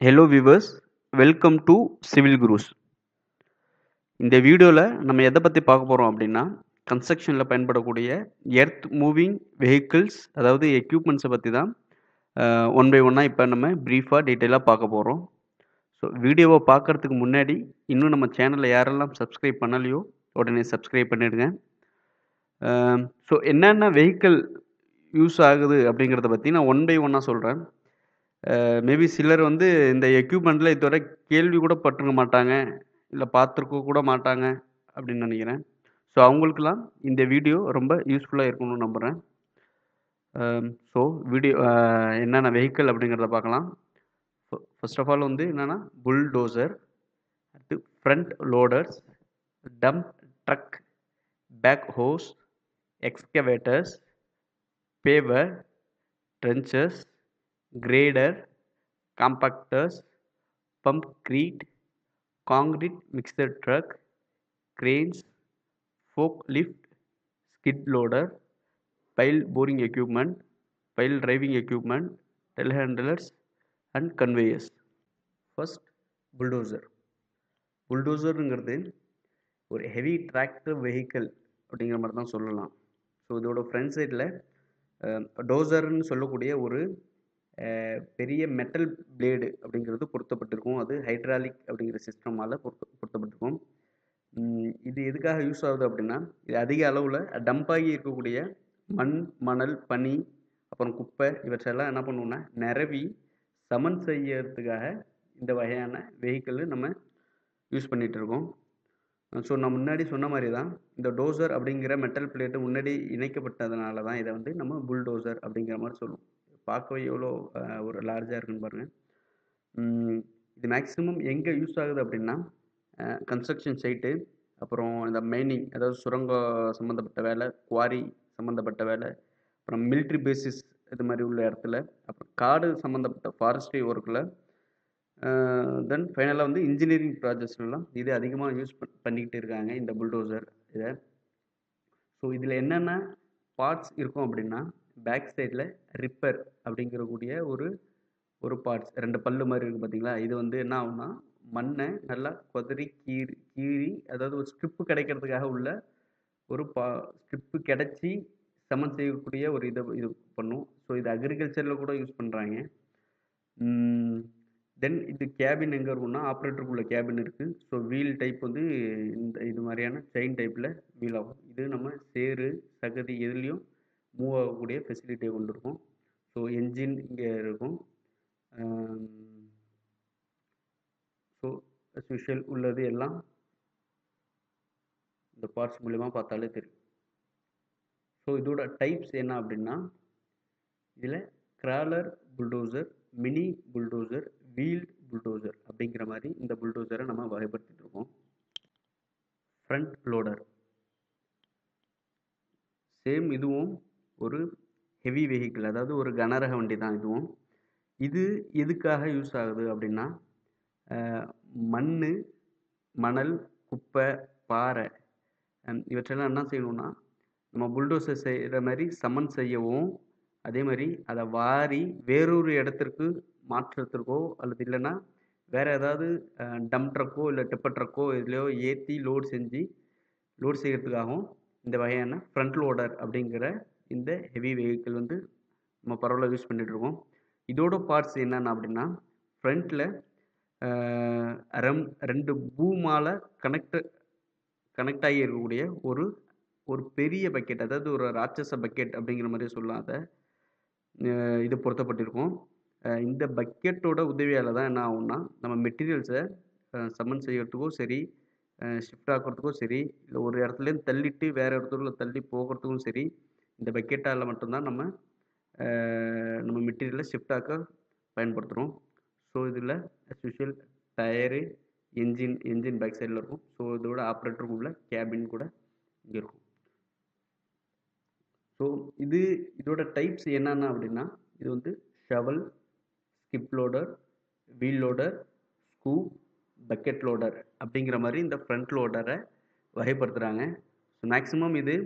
Hello viewers, welcome to civil gurus. இந்த வீடியோல நம்ம எத பத்தி பார்க்க போறோம் அப்படின்னா, கன்ஸ்ட்ரக்ஷன்ல பயன்படக்கூடிய எர்த் மூவிங் வெஹிக்கிள்ஸ் அதாவது எக்யூப்மெண்ட்ஸ பத்தி தான் ஒன் பை ஒன்னா இப்ப நம்ம பிரீஃபா டீட்டெயிலா பார்க்க போறோம். ஸோ வீடியோவ பார்க்கறதுக்கு முன்னாடி, இன்னும் நம்ம சேனல யாரெல்லாம் சப்ஸ்கிரைப் பண்ணலையோ, உடனே சப்ஸ்கிரைப் பண்ணிடுங்க. ஸோ என்னென்ன வெஹிக்கிள் யூஸ் ஆகுது அப்படிங்கிறத பத்தி நான் ஒன் பை ஒன்னா சொல்றேன். மேபி சிலர் வந்து இந்த எக்யூப்மெண்ட்ல இதுவரை கேள்வி கூட பட்டுருக்க மாட்டாங்க. இல்ல பார்த்துருக்க கூட மாட்டாங்க அப்படின்னு நினைக்கிறேன். ஸோ அவங்களுக்கெல்லாம் இந்த வீடியோ ரொம்ப யூஸ்ஃபுல்லா இருக்கும்னு நம்புறேன். ஸோ வீடியோ என்னென்ன வெஹிக்கிள் அப்படிங்கிறத பார்க்கலாம். ஃபர்ஸ்ட் ஆஃப் ஆல் வந்து என்னன்னா புல்டோசர், அடுத்து front loaders, dump truck, back hoes, excavators, paver, trenchers, grader, compactors, pumpcrete, concrete mixer truck, cranes, forklift, skid loader, pile boring equipment, pile driving equipment, telehandlers and conveyors. First, bulldozer. புல்டோசருங்கிறது ஒரு heavy tractor vehicle அப்படிங்கிற மாதிரி தான் சொல்லலாம். So இதோட front சைடில் டோசர்னு சொல்லக்கூடிய ஒரு பெரிய மெட்டல் பிளேடு அப்படிங்கிறது பொருத்தப்பட்டிருக்கும். அது ஹைட்ராலிக் அப்படிங்கிற சிஸ்டமால் பொருத்தப்பட்டிருக்கும். இது எதுக்காக யூஸ் ஆகுது அப்படின்னா, இது அதிக அளவில் டம்பாகி இருக்கக்கூடிய மண், மணல், பனி, அப்புறம் குப்பை இவற்றெல்லாம் என்ன பண்ணுவோம்னா நிரவி சமன் செய்யறதுக்காக இந்த வகையான வெஹிக்கிள் நம்ம யூஸ் பண்ணிட்டு இருக்கோம். ஸோ நான் முன்னாடி சொன்ன மாதிரி தான் இந்த டோசர் அப்படிங்கிற மெட்டல் பிளேட்டு முன்னாடி இணைக்கப்பட்டதுனால தான் இதை வந்து நம்ம புல்டோசர் அப்படிங்கிற மாதிரி சொல்லுவோம். பார்க்கவே எவ்வளோ ஒரு லார்ஜாக இருக்குன்னு பாருங்கள். இது மேக்ஸிமம் எங்கே யூஸ் ஆகுது அப்படின்னா கன்ஸ்ட்ரக்ஷன் சைட்டு, அப்புறம் இந்த மைனிங் அதாவது சுரங்கம் சம்மந்தப்பட்ட வேலை, குவாரி சம்மந்தப்பட்ட வேலை, அப்புறம் மிலிட்ரி பேசிஸ் இது மாதிரி உள்ள இடத்துல, அப்புறம் காடு சம்மந்தப்பட்ட ஃபாரஸ்ட்ரி ஒர்க்கில், தென் ஃபைனலாக வந்து இன்ஜினியரிங் ப்ராஜெக்ட்ஸ்லாம் இது அதிகமாக யூஸ் பண்ணிக்கிட்டு இருக்காங்க இந்த புல்டோசர் இதை. ஸோ இதில் என்னென்ன பார்ட்ஸ் இருக்கும் அப்படின்னா, பேக் சைடில் ரிப்பர் அப்படிங்கிறக்கூடிய ஒரு பார்ட்ஸ் 2 பல்லு மாதிரி இருக்குது பார்த்தீங்களா, இது வந்து என்ன ஆகும்னா மண்ணை நல்லா கொதறி கீறி அதாவது ஒரு ஸ்ட்ரிப்பு கிடைக்கிறதுக்காக உள்ள ஒரு ஸ்ட்ரிப்பு கிடைச்சி சமன் செய்யக்கூடிய ஒரு இது பண்ணும். ஸோ இது அக்ரிகல்ச்சரில் கூட யூஸ் பண்ணுறாங்க. தென் இது கேபின் எங்கே இருக்குன்னா ஆப்ரேட்டருக்குள்ள கேபின் இருக்குது. ஸோ வீல் டைப் வந்து இது மாதிரியான செயின் டைப்பில் வீல் ஆகும். இது நம்ம சேறு சகதி எதுலேயும் மூவ் ஆகக்கூடிய ஃபெசிலிட்டியை கொண்டு இருக்கும். ஸோ என்ஜின் இங்கே இருக்கும். ஸோ அஸ் யூஷுவல் உள்ளது எல்லாம் இந்த பார்ட்ஸ் மூலமா பார்த்தாலே தெரியும். ஸோ இதோட டைப்ஸ் என்ன அப்படின்னா, இதில் crawler bulldozer, mini bulldozer, wheeled bulldozer அப்படிங்கிற மாதிரி இந்த புல்டோசரை நம்ம வகைப்படுத்திட்டு இருக்கோம். ஃப்ரண்ட் லோடர் சேம், இதுவும் ஒரு ஹெவி வெஹிக்கிள், அதாவது ஒரு கனரக வண்டி தான் இதுவும். இது எதுக்காக யூஸ் ஆகுது அப்படின்னா, மண், மணல், குப்பை, பாறை இவற்றெல்லாம் என்ன செய்யணும்னா நம்ம புல்டோசர் செய்கிற மாதிரி சமன் செய்யவும், அதே மாதிரி அதை வாரி வேறொரு இடத்திற்கு மாற்றுறதுக்கோ அல்லது இல்லைன்னா வேறு ஏதாவது டம்ப் ட்ரக்கோ இல்லை டிப்பர் ட்ரக்கோ இதுலையோ ஏற்றி லோட் செய்கிறதுக்காகவும் இந்த வகையான ஃப்ரண்ட் லோடர் அப்படிங்கிற இந்த ஹெவி வெஹிக்கிள் வந்து நம்ம பரவலாக யூஸ் பண்ணிகிட்ருக்கோம். இதோட பார்ட்ஸ் என்னென்ன அப்படின்னா, ஃப்ரண்ட்டில் 2 பூமால் கனெக்ட் ஆகி இருக்கக்கூடிய ஒரு பெரிய பக்கெட், அதாவது ஒரு ராட்சச பக்கெட் அப்படிங்கிற மாதிரி சொல்லலாம். அதை இது பொருத்தப்பட்டிருக்கும். இந்த பக்கெட்டோட உதவியால் தான் என்ன ஆகும்னா நம்ம மெட்டீரியல்ஸை சமன் செய்யறதுக்கோ சரி, ஷிஃப்ட் ஆக்கிறதுக்கோ சரி, இல்லை ஒரு இடத்துலேருந்து தள்ளிட்டு வேறு இடத்துல தள்ளி போகிறதுக்கும் சரி, இந்த பக்கெட்டால் மட்டும்தான் நம்ம மெட்டீரியலை ஷிஃப்ட் ஆக்க பயன்படுத்துகிறோம். ஸோ இதில் as usual tyre, engine back சைடில் இருக்கும். ஸோ இதோட ஆப்ரேட்டருக்கு உள்ள கேபின் கூட இங்கே இருக்கும். ஸோ இதோட டைப்ஸ் என்னென்ன அப்படின்னா, இது வந்து shovel, skip loader, wheel loader, scoop, bucket loader அப்படிங்கிற மாதிரி இந்த ஃப்ரண்ட் லோடரை வகைப்படுத்துகிறாங்க. ஸோ மேக்ஸிமம் இது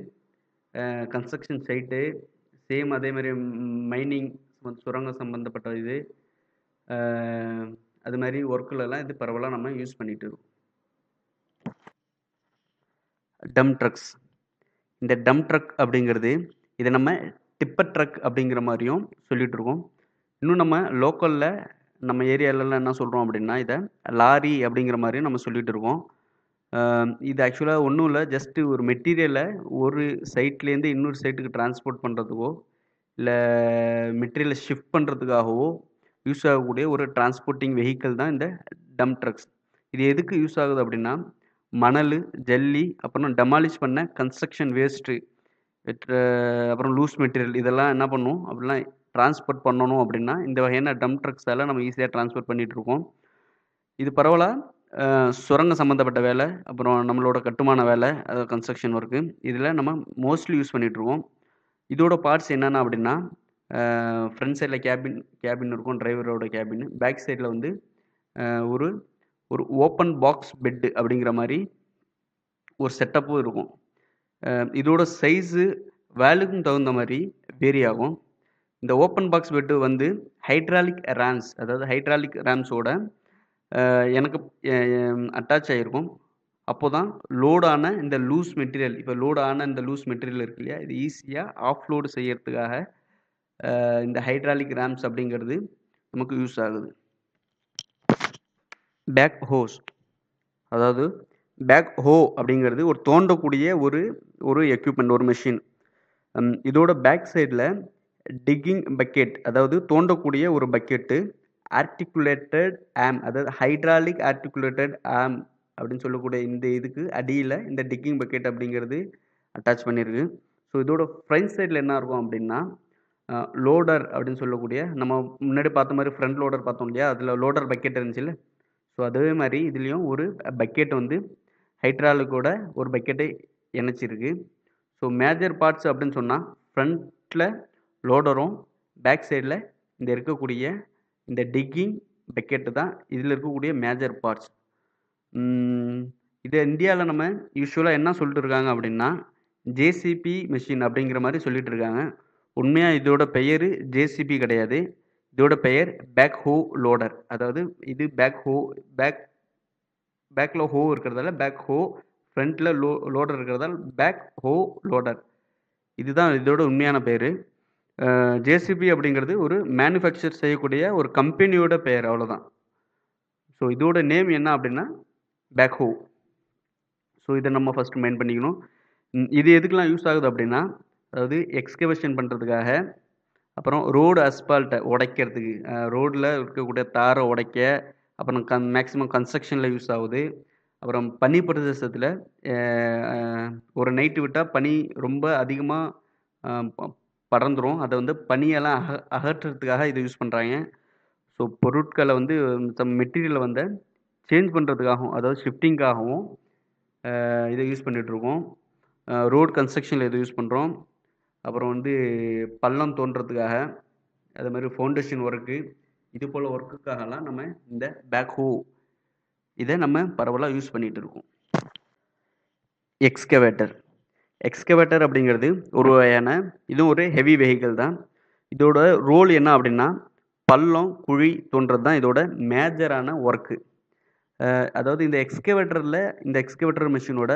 கன்ஸ்ட்ரக்ஷன் சைட்டு, சேம் அதே மாதிரி மைனிங் சுரங்கம் சம்மந்தப்பட்ட இது, அது மாதிரி ஒர்க்குலலாம் இது பரவலாக நம்ம யூஸ் பண்ணிட்டு இருக்கோம். Dump trucks. இந்த டம்ப் ட்ரக் அப்படிங்கிறது இதை நம்ம டிப்பர் ட்ரக் அப்படிங்கிற மாதிரியும் சொல்லிட்டு இருக்கோம். இன்னும் நம்ம லோக்கலில் நம்ம ஏரியாலலாம் என்ன சொல்கிறோம் அப்படின்னா இதை லாரி அப்படிங்கிற மாதிரியும் நம்ம சொல்லிட்டு இருக்கோம். இது ஆக்சுவலாக ஒன்றும் இல்லை, ஜஸ்ட்டு ஒரு மெட்டீரியலை ஒரு சைட்லேருந்து இன்னொரு சைட்டுக்கு டிரான்ஸ்போர்ட் பண்ணுறதுக்கோ இல்லை மெட்டீரியலை ஷிஃப்ட் பண்ணுறதுக்காகவோ யூஸ் ஆகக்கூடிய ஒரு டிரான்ஸ்போர்ட்டிங் வெஹிக்கிள் தான் இந்த டம்ப் ட்ரக்ஸ். இது எதுக்கு யூஸ் ஆகுது அப்படின்னா மணல், ஜல்லி, அப்புறம் டெமாலிஷ் பண்ண கன்ஸ்ட்ரக்ஷன் வேஸ்ட்டு, அப்புறம் லூஸ் மெட்டீரியல் இதெல்லாம் என்ன பண்ணும் அப்படிலாம் டிரான்ஸ்போர்ட் பண்ணணும் அப்படின்னா இந்த வகையான டம்ப் ட்ரக்ஸால் நம்ம ஈஸியாக டிரான்ஸ்போர்ட் பண்ணிகிட்ருக்கோம். இது பரவலாக சுரங்க சம்மந்தப்பட்ட வேலை, அப்புறம் நம்மளோட கட்டுமான வேலை, அதாவது கன்ஸ்ட்ரக்ஷன் ஒர்க்கு, இதில் நம்ம மோஸ்ட்லி யூஸ் பண்ணிகிட்ருக்கோம். இதோட பார்ட்ஸ் என்னென்ன அப்படின்னா ஃப்ரண்ட் சைடில் கேபின் இருக்கும், டிரைவரோட கேபின். பேக் சைடில் வந்து ஒரு ஒரு ஓப்பன் பாக்ஸ் பெட்டு அப்படிங்கிற மாதிரி ஒரு செட்டப்பும் இருக்கும். இதோட சைஸு வேலுக்கும் தகுந்த மாதிரி வேரி ஆகும். இந்த ஓப்பன் பாக்ஸ் பெட்டு வந்து ஹைட்ராலிக் ரேம்ஸ், அதாவது ஹைட்ராலிக் ரேம்ஸோட எனக்கு அட்டாச் ஆகிருக்கும். அப்போ தான் லோடான இந்த லூஸ் மெட்டீரியல், இப்போ லோடான இந்த லூஸ் மெட்டீரியல் இருக்கு இல்லையா, இது ஈஸியாக ஆஃப் லோடு செய்யறதுக்காக இந்த ஹைட்ராலிக் ரேம்ஸ் அப்படிங்கிறது நமக்கு யூஸ் ஆகுது. பேக் ஹோஸ், அதாவது பேக் ஹோ அப்படிங்கிறது ஒரு தோண்டக்கூடிய ஒரு எக்யூப்மெண்ட், ஒரு மெஷின். இதோட பேக் சைடில் டிக்கிங் பக்கெட், அதாவது தோண்டக்கூடிய ஒரு பக்கெட்டு, ஆர்டிகுலேட்டட் ஆம், அதாவது ஹைட்ராலிக் ஆர்டிகுலேட்டட் ஆம் அப்படின்னு சொல்லக்கூடிய இந்த இதுக்கு அடியில் இந்த டிக்கிங் பக்கெட் அப்படிங்கிறது அட்டாச் பண்ணியிருக்கு. ஸோ இதோட ஃப்ரண்ட் சைடில் என்ன இருக்கும் அப்படின்னா லோடர் அப்படின்னு சொல்லக்கூடிய, நம்ம முன்னாடி பார்த்த மாதிரி ஃப்ரண்ட் லோடர் பார்த்தோம் இல்லையா, அதில் லோடர் பக்கெட் இருந்துச்சுல்ல, ஸோ அதே மாதிரி இதுலேயும் ஒரு பக்கெட் வந்து ஹைட்ராலிக்கோட ஒரு பக்கெட்டை இணைச்சிருக்கு. ஸோ மேஜர் பார்ட்ஸ் அப்படின்னு சொன்னால் ஃப்ரண்ட்டில் லோடரும் பேக் சைடில் இந்த இருக்கக்கூடிய இந்த டிக்கிங் பக்கெட்டு தான் இதில் இருக்கக்கூடிய மேஜர் பார்ட்ஸ். இதை இந்தியாவில் நம்ம யூஸ்வலாக என்ன சொல்லிட்டு இருக்காங்க அப்படின்னா ஜேசிபி மெஷின் அப்படிங்கிற மாதிரி சொல்லிட்டு இருக்காங்க. உண்மையாக இதோட பெயர் ஜேசிபி கிடையாது, இதோட பெயர் பேக் ஹோ லோடர். அதாவது இது பேக்கில் ஹோ இருக்கிறதால பேக் ஹோ, ஃப்ரண்ட்டில் லோடர் இருக்கிறதால பேக் ஹோ லோடர். இதுதான் இதோட உண்மையான பேர். ஜேசிபி அப்படிங்கிறது ஒரு மேனுஃபேக்சர் செய்யக்கூடிய ஒரு கம்பெனியோட பெயர், அவ்வளோதான். ஸோ இதோட நேம் என்ன அப்படின்னா பேக் ஹோ. ஸோ இதை நம்ம ஃபஸ்ட்டு மெயின் பண்ணிக்கணும். இது எதுக்கெலாம் யூஸ் ஆகுது அப்படின்னா, அதாவது எக்ஸ்கவேஷன் பண்ணுறதுக்காக, அப்புறம் ரோடு அஸ்பால்ட்டை உடைக்கிறதுக்கு, ரோடில் இருக்கக்கூடிய தாரை உடைக்க, அப்புறம் மேக்ஸிமம் கன்ஸ்ட்ரக்ஷனில் யூஸ் ஆகுது. அப்புறம் பனி பிரதேசத்தில் ஒரு நைட்டு விட்டால் பனி ரொம்ப அதிகமாக பறந்துடும், அதை வந்து பனியெல்லாம் அகற்றுறதுக்காக இதை யூஸ் பண்ணுறாங்க. ஸோ பொருட்களை வந்து மெட்டீரியலை வந்து சேஞ்ச் பண்ணுறதுக்காகவும், அதாவது ஷிஃப்டிங்காகவும் இதை யூஸ் பண்ணிகிட்ருக்கோம். ரோடு கன்ஸ்ட்ரக்ஷனில் இதை யூஸ் பண்ணுறோம். அப்புறம் வந்து பள்ளம் தோண்டுறதுக்காக, அது மாதிரி ஃபவுண்டேஷன் ஒர்க்கு, இது போல் ஒர்க்குக்காகலாம் நம்ம இந்த பேக் ஹோ இதை நம்ம பரவலாக யூஸ் பண்ணிகிட்டு இருக்கோம். எக்ஸ்கவேட்டர் அப்படிங்கிறது ஒரு வகையான, இதுவும் ஒரு ஹெவி வெஹிக்கிள் தான். இதோட ரோல் என்ன அப்படின்னா பள்ளம் குழி தோன்றது தான் இதோட மேஜரான ஒர்க்கு. அதாவது இந்த எக்ஸ்கவேட்டர் மிஷினோட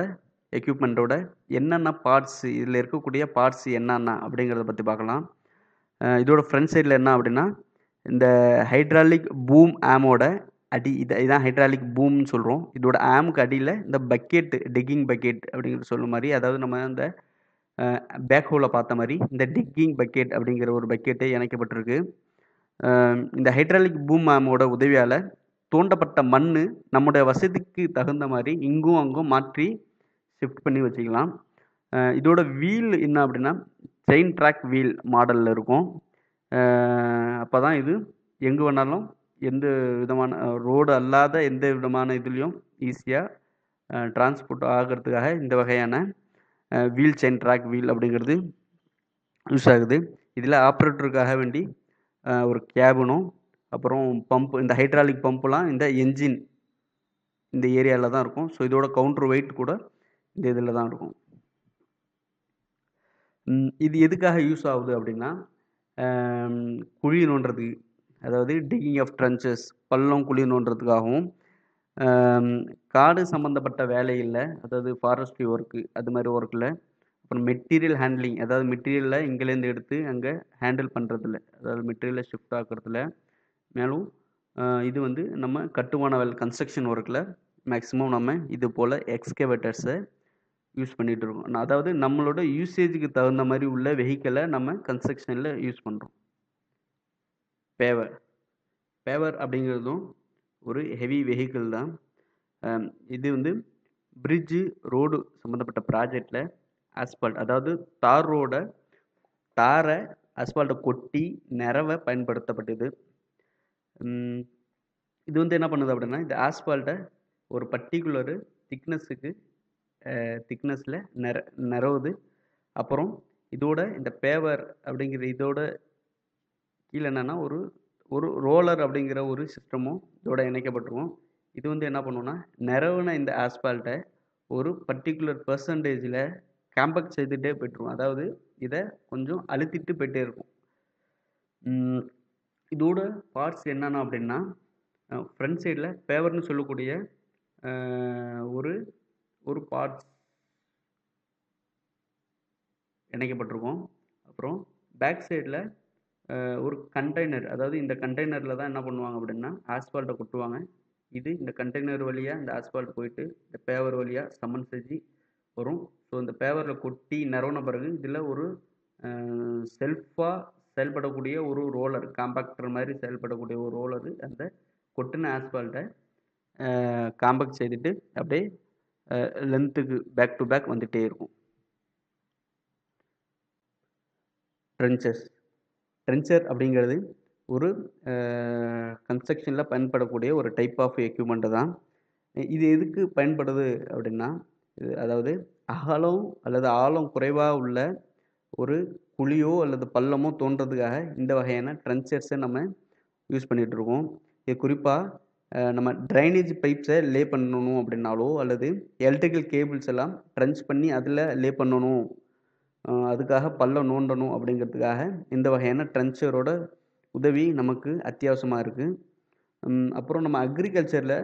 எக்யூப்மெண்ட்டோட என்னென்ன பார்ட்ஸ், இதில் இருக்கக்கூடிய பார்ட்ஸ் என்னென்ன அப்படிங்கிறத பற்றி பார்க்கலாம். இதோட ஃப்ரண்ட் சைடில் என்ன அப்படின்னா இந்த ஹைட்ராலிக் பூம் ஆமோட அடி, இதான் ஹைட்ராலிக் பூம்னு சொல்கிறோம். இதோட ஆமுக்கு அடியில் இந்த பக்கெட், டிக்கிங் பக்கெட் அப்படிங்கிற சொல்ல மாதிரி, அதாவது நம்ம இந்த பேக் ஹோலில் பார்த்த மாதிரி இந்த டிக்கிங் பக்கெட் அப்படிங்கிற ஒரு பக்கெட்டே இணைக்கப்பட்டிருக்கு. இந்த ஹைட்ராலிக் பூம் ஆமோட உதவியால் தோண்டப்பட்ட மண் நம்முடைய வசதிக்கு தகுந்த மாதிரி இங்கும் அங்கும் மாற்றி ஷிஃப்ட் பண்ணி வச்சுக்கலாம். இதோட வீல் என்ன அப்படின்னா செயின் ட்ராக் வீல் மாடலில் இருக்கும். அப்போ தான் இது எங்கே வேணாலும் எந்த விதமான ரோடு அல்லாத எந்த விதமான இதுலேயும் ஈஸியாக டிரான்ஸ்போர்ட் ஆகிறதுக்காக இந்த வகையான வீல் செயின் ட்ராக் வீல் அப்படிங்கிறது யூஸ் ஆகுது. இதில் ஆப்ரேட்டருக்காக வேண்டி ஒரு கேபினும், அப்புறம் பம்ப், இந்த ஹைட்ராலிக் பம்புலாம் இந்த என்ஜின் இந்த ஏரியாவில் தான் இருக்கும். ஸோ இதோட கவுண்டர் வெயிட் கூட இந்த இதில் தான் இருக்கும். இது எதுக்காக யூஸ் ஆகுது அப்படின்னா குழி நோண்டுறதுக்கு, அதாவது டிகிங் ஆஃப் ட்ரென்ச்சஸ், பள்ளம் குழி நோண்டுறதுக்காகவும், ஆம், காடு சம்மந்தப்பட்ட வேலையில, அதாவது ஃபாரஸ்ட்ரி ஒர்க்கு அது மாதிரி ஒர்க்கில், அப்புறம் மெட்டீரியல் ஹேண்ட்லிங், அதாவது மெட்டீரியலை இங்கேருந்து எடுத்து அங்கே ஹேண்டில் பண்ணுறதுல, அதாவது மெட்டீரியலை ஷிஃப்ட் ஆக்குறதுல, மேலும் இது வந்து நம்ம கட்டுமான வேலை கன்ஸ்ட்ரக்ஷன் ஒர்க்கில் மேக்ஸிமம் நம்ம இது போல் எக்ஸ்கவேட்டர்ஸை யூஸ் பண்ணிகிட்டு இருக்கோம். அதாவது நம்மளோட யூசேஜுக்கு தகுந்த மாதிரி உள்ள வெஹிக்கிளை நம்ம கன்ஸ்ட்ரக்ஷனில் யூஸ் பண்ணுறோம். பேவர் பேவர் அப்படிங்கிறதும் ஒரு ஹெவி வெஹிக்கிள் தான். இது வந்து பிரிட்ஜு ரோடு சம்மந்தப்பட்ட ப்ராஜெக்டில் ஆஸ்பால்ட், அதாவது தாரை ஆஸ்பால்ட்டை கொட்டி நிறவ பயன்படுத்தப்பட்டது. இது வந்து என்ன பண்ணுது அப்படின்னா, இந்த ஆஸ்பால்ட்டை ஒரு பர்டிகுலரு திக்னஸில் நிறவுது. அப்புறம் இதோட இந்த பேவர் அப்படிங்கிற இதோட கீழே என்னென்னா ஒரு ஒரு ரோலர் அப்படிங்கிற ஒரு சிஸ்டமும் இதோட இணைக்கப்பட்டிருக்கும். இது வந்து என்ன பண்ணுவோன்னா, நிறவுன இந்த ஆஸ்பால்ட்டை ஒரு பர்டிகுலர் பெர்சன்டேஜில் காம்பேக்ட் செய்துகிட்டே போய்ட்டுருக்கும். அதாவது இதை கொஞ்சம் அழுத்திட்டு போயிட்டே இருக்கும். இதோட பார்ட்ஸ் என்னென்ன அப்படின்னா, ஃப்ரண்ட் சைடில் பேவர்னு சொல்லக்கூடிய ஒரு ஒரு பார்ட்ஸ் இணைக்கப்பட்டிருக்கும். அப்புறம் பேக் சைடில் ஒரு கண்டெய்னர், அதாவது இந்த கண்டெய்னரில் தான் என்ன பண்ணுவாங்க அப்படின்னா ஆஸ்பால்ட்டை கொட்டுவாங்க. இது இந்த கண்டெய்னர் வழியாக இந்த ஆஸ்பால்ட் போயிட்டு இந்த பேவர் வழியாக சமன் செஞ்சு வரும். ஸோ இந்த பேவரில் கொட்டி நிறவுன பிறகு இதில் ஒரு செல்ஃபாக செயல்படக்கூடிய ஒரு ரோலர், காம்பேக்டர் மாதிரி செயல்படக்கூடிய ஒரு ரோலரு அந்த கொட்டின ஆஸ்பால்ட்டை காம்பேக்ட் செய்துட்டு அப்படியே லென்த்துக்கு பேக் டு பேக் வந்துகிட்டே இருக்கும். ட்ரென்ச்சர் அப்படிங்கிறது ஒரு கன்ஸ்ட்ரக்ஷனில் பயன்படக்கூடிய ஒரு டைப் ஆஃப் எக்யூப்மெண்ட்டு தான். இது எதுக்கு பயன்படுது அப்படின்னா, அதாவது அகலம் அல்லது ஆழம் குறைவாக உள்ள ஒரு குழியோ அல்லது பள்ளமோ தோன்றதுக்காக இந்த வகையான ட்ரென்ச்சர்ஸை நம்ம யூஸ் பண்ணிகிட்ருக்கோம். இது குறிப்பாக நம்ம ட்ரைனேஜ் பைப்ஸை லே பண்ணணும் அப்படின்னாலோ, அல்லது எலக்ட்ரிக்கல் கேபிள்ஸ் எல்லாம் ட்ரென்ச் பண்ணி அதில் லே பண்ணணும், அதுக்காக பள்ளம் நோண்டணும் அப்படிங்கிறதுக்காக இந்த வகையான ட்ரென்ச்சரோட உதவி நமக்கு அத்தியாவசியமாக இருக்குது. அப்புறம் நம்ம அக்ரிகல்ச்சரில்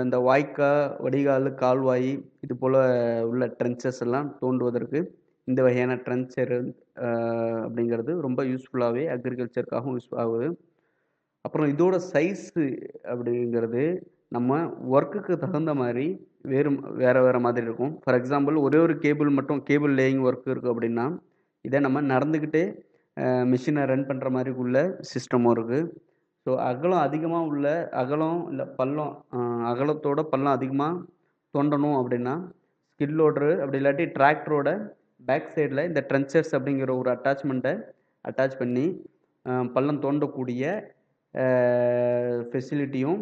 இந்த வாய்க்கால், வடிகால், கால்வாய் இது போல் உள்ள ட்ரென்ச்சஸ் எல்லாம் தோண்டுவதற்கு இந்த வகையான ட்ரென்ச்சர் அப்படிங்கிறது ரொம்ப யூஸ்ஃபுல்லாகவே அக்ரிகல்ச்சருக்காகவும் யூஸ் ஆகுது. அப்புறம் இதோட சைஸு அப்படிங்கிறது நம்ம ஒர்க்குக்கு தகுந்த மாதிரி வேறு மாதிரி இருக்கும். ஃபார் எக்ஸாம்பிள் ஒரே ஒரு கேபிள் லேயிங் ஒர்க் இருக்குது அப்படின்னா, இதை நம்ம நடந்துக்கிட்டே மிஷினை ரன் பண்ணுற மாதிரி உள்ள சிஸ்டமும் இருக்குது. ஸோ அகலம் இல்லை பள்ளம், அகலத்தோட பள்ளம் அதிகமாக தோண்டணும் அப்படின்னா ஸ்கிட் லோடரு அப்படி இல்லாட்டி டிராக்டரோட பேக் சைடில் இந்த ட்ரென்ச்சர்ஸ் அப்படிங்கிற ஒரு அட்டாச்மெண்ட்டை அட்டாச் பண்ணி பள்ளம் தோண்டக்கூடிய ஃபெசிலிட்டியும்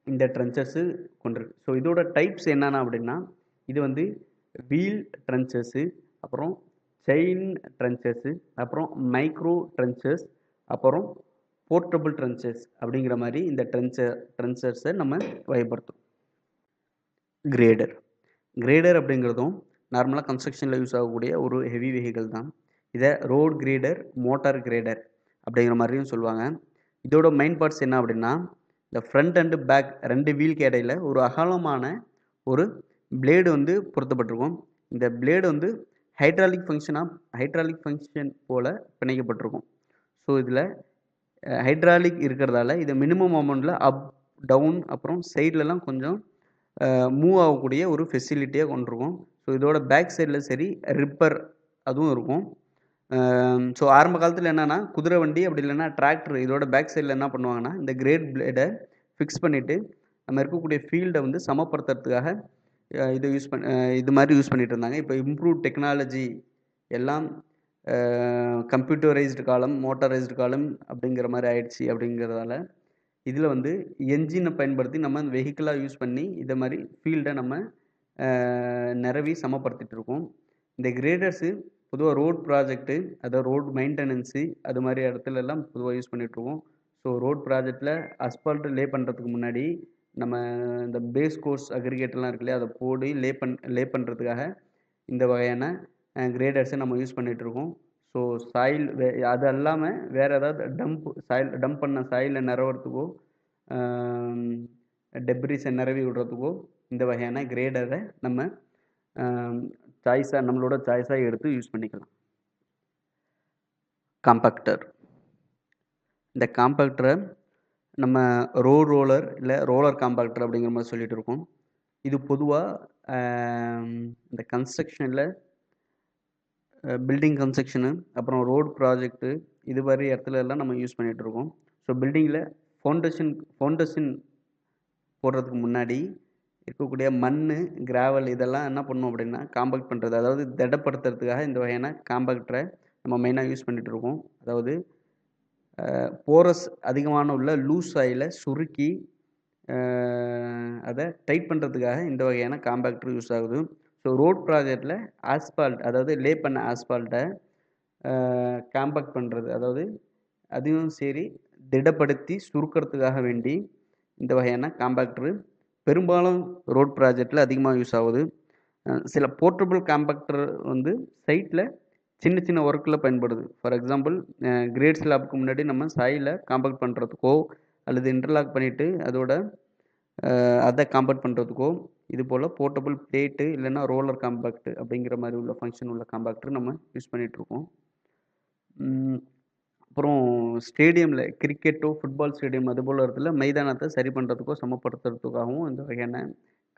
இந்த ட்ரென்ச்சர்ஸு கொண்டிருக்கு. ஸோ இதோட டைப்ஸ் என்னென்ன அப்படின்னா, இது வந்து வீல் ட்ரென்ச்சர்ஸு, அப்புறம் செயின் ட்ரென்ச்சர்ஸு, அப்புறம் மைக்ரோ ட்ரென்ச்சர்ஸ், அப்புறம் போர்ட்டபிள் ட்ரென்ச்சர்ஸ் அப்படிங்கிற மாதிரி இந்த ட்ரென்ச்சர்ஸை நம்ம வகைப்படுத்தும். கிரேடர் அப்படிங்கிறதும் நார்மலாக கன்ஸ்ட்ரக்ஷனில் யூஸ் ஆகக்கூடிய ஒரு ஹெவி வெஹிக்கிள் தான். இதை ரோட் கிரேடர், மோட்டார் கிரேடர் அப்படிங்கிற மாதிரியும் சொல்லுவாங்க. இதோட மெயின் பார்ட்ஸ் என்ன அப்படின்னா, இந்த ஃப்ரண்ட் அண்டு பேக் 2 வீலுக்கு இடையில் ஒரு அகலமான ஒரு பிளேடு வந்து பொருத்தப்பட்டிருக்கும். இந்த பிளேடு வந்து ஹைட்ராலிக் ஃபங்க்ஷன் போல் பிணைக்கப்பட்டிருக்கும். ஸோ இதில் ஹைட்ராலிக் இருக்கிறதால இதை மினிமம் அமௌண்ட்டில் அப், டவுன், அப்புறம் சைட்லலாம் கொஞ்சம் மூவ் ஆகக்கூடிய ஒரு ஃபெசிலிட்டியாக கொண்டிருக்கும். ஸோ இதோட பேக் சைடில் சரி ரிப்பர் அதுவும் இருக்கும். ஸோ ஆரம்ப காலத்தில் என்னென்னா குதிரை வண்டி அப்படி இல்லைன்னா டிராக்டர் இதோட பேக் சைடில் என்ன பண்ணுவாங்கன்னா, இந்த கிரேட் பிளேடை ஃபிக்ஸ் பண்ணிவிட்டு நம்ம இருக்கக்கூடிய ஃபீல்டை வந்து சமப்படுத்துறதுக்காக இது மாதிரி யூஸ் பண்ணிகிட்டு இருந்தாங்க. இப்போ இம்ப்ரூவ் டெக்னாலஜி எல்லாம் கம்ப்யூட்டரைஸ்டு காலம், மோட்டரைஸ்டு காலம் அப்படிங்கிற மாதிரி ஆயிடுச்சு. அப்படிங்கிறதால இதில் வந்து என்ஜினை பயன்படுத்தி நம்ம வெஹிக்கிளாக யூஸ் பண்ணி இதை மாதிரி ஃபீல்டை நம்ம நிறவி சமப்படுத்திட்டு இருக்கோம். இந்த கிரேடர்ஸு பொதுவாக ரோட் ப்ராஜெக்ட்டு, அதாவது ரோட் மெயின்டெனன்ஸு அது மாதிரி இடத்துல எல்லாம் பொதுவாக யூஸ் பண்ணிகிட்ருக்கோம். ஸோ ரோட் ப்ராஜெக்டில் அஸ்பால்ட் லே பண்ணுறதுக்கு முன்னாடி நம்ம இந்த பேஸ் கோர்ஸ் அக்ரிகேட்டர்லாம் இருக்கு இல்லையா, அதை போட்டு லே பண்ணுறதுக்காக இந்த வகையான கிரேடர்ஸை நம்ம யூஸ் பண்ணிகிட்ருக்கோம். ஸோ சாயில் அது இல்லாமல் வேறு ஏதாவது டம்ப் பண்ண சாயிலை நிறவறதுக்கோ டெப்ரிஸை நிரவி விடுறதுக்கோ இந்த வகையான கிரேடரை நம்ம நம்மளோட சாய்ஸாக எடுத்து யூஸ் பண்ணிக்கலாம். காம்பேக்டர். இந்த காம்பேக்டரை நம்ம ரோலர் இல்லை ரோலர் காம்பேக்டர் அப்படிங்கிற மாதிரி சொல்லிட்டு இருக்கோம். இது பொதுவாக இந்த கன்ஸ்ட்ரக்ஷனில் பில்டிங் கன்ஸ்ட்ரக்ஷனு அப்புறம் ரோடு ப்ராஜெக்ட்டு இது மாதிரி இடத்துல எல்லாம் நம்ம யூஸ் பண்ணிகிட்டு இருக்கோம். ஸோ பில்டிங்கில் ஃபவுண்டேஷன் போடுறதுக்கு முன்னாடி இருக்கக்கூடிய மண், கிராவல் இதெல்லாம் என்ன பண்ணணும் அப்படின்னா காம்பேக்ட் பண்ணுறது, அதாவது திடப்படுத்துறதுக்காக இந்த வகையான காம்பேக்டரை நம்ம மெயினாக யூஸ் பண்ணிகிட்டு இருக்கோம். அதாவது போரஸ் அதிகமான உள்ள லூஸ் ஆயிலை சுருக்கி அதை டைட் பண்ணுறதுக்காக இந்த வகையான காம்பேக்டர் யூஸ் ஆகுது. ஸோ ரோட் ப்ராஜெக்டில் ஆஸ்பால்ட், அதாவது லே பண்ண ஆஸ்பால்ட்டை காம்பேக்ட் பண்ணுறது, அதாவது அதையும் சரி திடப்படுத்தி சுருக்கிறதுக்காக வேண்டி இந்த வகையான காம்பேக்டரு பெரும்பாலும் ரோட் ப்ராஜெக்டில் அதிகமாக யூஸ் ஆகுது. சில போர்ட்டபிள் காம்பேக்டர் வந்து சைட்டில் சின்ன சின்ன ஒர்க்கில் பயன்படுது. ஃபார் எக்ஸாம்பிள் கிரேட் ஸ்லாப்புக்கு முன்னாடி நம்ம சாயிலை காம்பேக்ட் பண்ணுறதுக்கோ அல்லது இன்டர்லாக் பண்ணிவிட்டு அதோட அதை காம்பேக்ட் பண்ணுறதுக்கோ இது போல் போர்ட்டபிள் பிளேட்டு இல்லைன்னா ரோலர் காம்பேக்ட் அப்படிங்கிற மாதிரி உள்ள ஃபங்க்ஷன் உள்ள காம்பேக்டர் நம்ம யூஸ் பண்ணிகிட்ருக்கோம். அப்புறம் ஸ்டேடியமில் கிரிக்கெட்டோ ஃபுட்பால் ஸ்டேடியம் அது போல் இடத்துல மைதானத்தை சரி பண்ணுறதுக்கோ சமப்படுத்துறதுக்காகவும் இந்த வகையான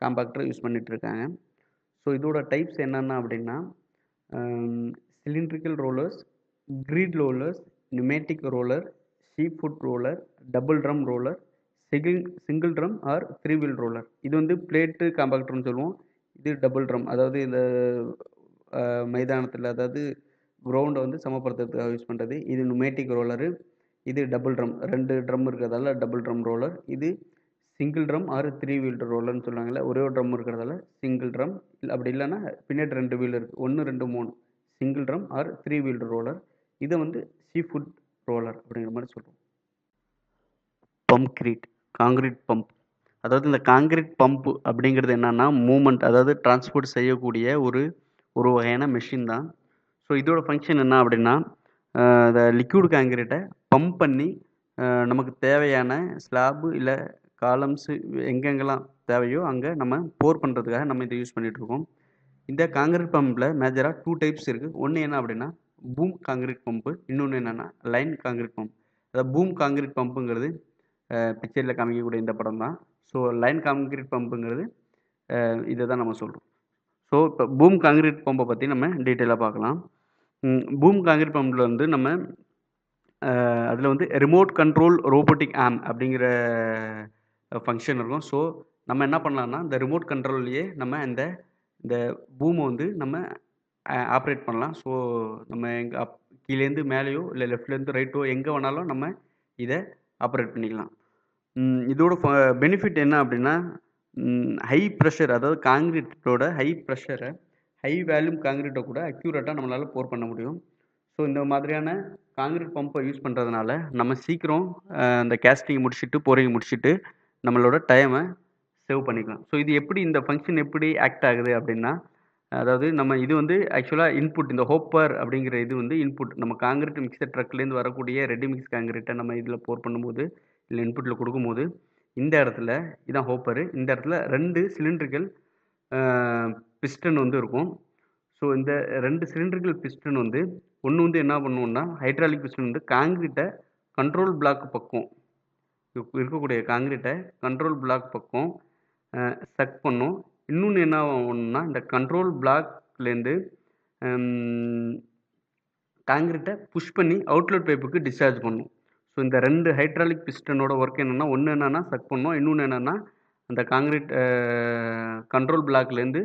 காம்பேக்டரை யூஸ் பண்ணிகிட்ருக்காங்க. ஸோ இதோட டைப்ஸ் என்னென்ன அப்படின்னா cylindrical rollers, grid rollers, pneumatic roller, sheep foot roller, double drum roller, single drum or 3 wheel roller. இது வந்து பிளேட்டு காம்பேக்டர்னு சொல்லுவோம். இது டபுள் ட்ரம், அதாவது இந்த மைதானத்தில் அதாவது கிரவுண்டை வந்து சமப்படுத்துறதுக்காக யூஸ் பண்ணுறது. இது நியூமேட்டிக் ரோலரு. இது டபுள் ட்ரம், 2 ட்ரம் இருக்கிறதால டபுள் ட்ரம் ரோலர். இது சிங்கிள் ட்ரம் ஆர் 3 வீல் ரோலர்னு சொல்லுவாங்கள்ல, ஒரே ஒரு ட்ரம் இருக்கிறதால சிங்கிள் ட்ரம். அப்படி இல்லைன்னா பின்னாடி 2 வீல் இருக்குது, 1 2 3 single drum or 3 wheel roller. இதை வந்து ஷீப் ஃபுட் ரோலர் அப்படிங்கிற மாதிரி சொல்லுவோம். காங்கிரீட் பம்ப், அதாவது இந்த காங்கிரீட் பம்ப் அப்படிங்கிறது என்னன்னா மூமெண்ட், அதாவது டிரான்ஸ்போர்ட் செய்யக்கூடிய ஒரு வகையான மெஷின் தான். ஸோ இதோட ஃபங்க்ஷன் என்ன அப்படின்னா இந்த லிக்விட் காங்கிரீட்டை பம்ப் பண்ணி நமக்கு தேவையான ஸ்லாபு இல்லை காலம்ஸு எங்கெங்கெல்லாம் தேவையோ அங்கே நம்ம போர் பண்ணுறதுக்காக நம்ம இதை யூஸ் பண்ணிகிட்ருக்கோம். இந்த காங்கிரீட் பம்பில் மேஜராக 2 டைப்ஸ் இருக்குது. ஒன்று என்ன அப்படின்னா பூம் காங்கிரீட் பம்பு, இன்னொன்று என்னென்னா லைன் காங்கிரீட் பம்ப். அதாவது பூம் காங்கிரீட் பம்புங்கிறது பிக்சரில் காமிக்கக்கூடிய இந்த படம் தான். ஸோ லைன் காங்கிரீட் பம்புங்கிறது இதை தான் நம்ம சொல்கிறோம். ஸோ இப்போ பூம் காங்கிரீட் பம்பை பற்றி நம்ம டீட்டெயிலாக பார்க்கலாம். பூம் காங்கிரீட் பம்பில் வந்து நம்ம அதில் வந்து ரிமோட் கண்ட்ரோல் ரோபோட்டிக் ஆர்ம் அப்படிங்கிற ஃபங்க்ஷன் இருக்கும். ஸோ நம்ம என்ன பண்ணலாம்னா இந்த ரிமோட் கண்ட்ரோல்லையே நம்ம இந்த பூமை வந்து நம்ம ஆப்ரேட் பண்ணலாம். ஸோ நம்ம கீழேருந்து மேலேயோ இல்லை லெஃப்ட்லேருந்து ரைட்டோ எங்கே வேணாலும் நம்ம இதை ஆப்ரேட் பண்ணிக்கலாம். இதோட பெனிஃபிட் என்ன அப்படின்னா ஹை ப்ரெஷர், அதாவது காங்கிரீட்டோட ஹை ப்ரெஷரை ஹை வேல்யூம் காங்கிரீட்டை கூட அக்யூரேட்டாக நம்மளால் போர் பண்ண முடியும். ஸோ இந்த மாதிரியான காங்கிரீட் பம்பை யூஸ் பண்ணுறதுனால நம்ம சீக்கிரம் அந்த கேஸ்டிங் முடிச்சுட்டு போரிங் முடிச்சுட்டு நம்மளோட டைமை சேவ் பண்ணிக்கலாம். ஸோ இது எப்படி இந்த ஃபங்க்ஷன் எப்படி ஆக்ட் ஆகுது அப்படின்னா, அதாவது நம்ம இது வந்து ஆக்சுவலாக இன்புட், இந்த ஹோப்பர் அப்படிங்கிற இது வந்து இன்புட். நம்ம காங்கிரீட் மிக்சர் ட்ரக்லேருந்து வரக்கூடிய ரெடி மிக்ஸ் காங்கிரீட்டை நம்ம இதில் போர் பண்ணும்போது இல்லை இன்புட்டில் கொடுக்கும்போது இந்த இடத்துல இதான் ஹோப்பரு. இந்த இடத்துல 2 சிலிண்ட்ரிக்கல் பிஸ்டன் வந்து இருக்கும். ஸோ இந்த 2 சிலிண்ட்ரிக்கல் பிஸ்டன் வந்து ஒன்று வந்து என்ன பண்ணுவோம்னா ஹைட்ராலிக் பிஸ்டன் வந்து காங்கிரீட்டை கண்ட்ரோல் பிளாக் பக்கம் இருக்கக்கூடிய காங்கிரீட்டை கண்ட்ரோல் பிளாக் பக்கம் சக் பண்ணும். இன்னொன்று என்ன ஆகணும்னா இந்த கண்ட்ரோல் பிளாக்லேருந்து காங்கிரீட்டை புஷ் பண்ணி அவுட்லெட் பைப்புக்கு டிஸ்சார்ஜ் பண்ணும். ஸோ இந்த 2 ஹைட்ராலிக் பிஸ்டனோட ஒர்க் என்னென்னா, ஒன்று என்னென்னா சக் பண்ணும், இன்னொன்று என்னென்னா அந்த காங்கிரீட் கண்ட்ரோல் பிளாக்லேருந்து